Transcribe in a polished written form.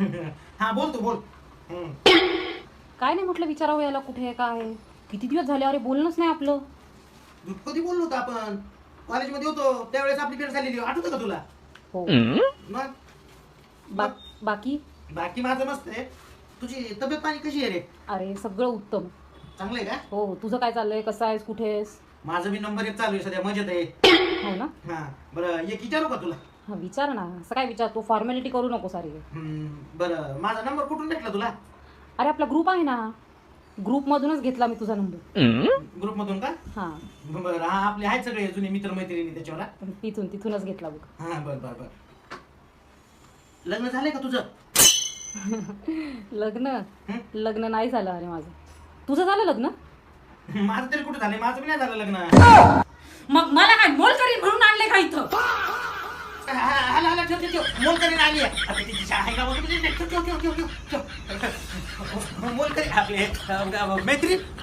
हा बोल तू बोल. काय नाही म्हटलं विचारावं याला कुठे आहे काय आहे. किती दिवस झाले अरे बोलणंच नाही आपलं. कधी बोललो होतो आपण? कॉलेजमध्ये होतो त्यावेळेस आपली भेट झालेली, आठवतं का तुला? हो. मग बाकी बाकी माझं मस्त आहे. तुझी तब्येत पाणी कशी आहे रे? अरे सगळं उत्तम. चांगलं आहे का? हो तुझं काय चाललंय, कसं आहेस, कुठे आहेस? माझं बी नंबर 1 चालू आहे सध्या, मजेत आहे. हो ना. हा बरं एक विचारू का तुला? हा विचार ना, असं काय विचार, तू फॉर्मॅलिटी करू नको सारी. बरं माझा नंबर कुठून भेटला तुला? अरे आपला ग्रुप आहे ना, ग्रुपमधूनच घेतला मी तुझा नंबर. ग्रुप मधून का? हा बरं हा आपले आहेत सगळे जुने मित्र मैत्रिणी त्याच्यावर हा? तिथूनच घेतला बघ. हा बरं बरं बरं. लग्न झालंय का तुझं? लग्न नाही झालं अरे माझं. तुझं झालं लग्न? माझं तरी कुठं झालंय, माझं बी नाही झालं लग्न. मग मला काय मोल करीन म्हणून आणले का इथं? हाला ठेव ठेव ठेव, मोल करीन आली आहे. आता तिची शाळा आहे का बघ, ठेव ठेव ठेव ठेव ठेव. मोल करीन आपले मैत्री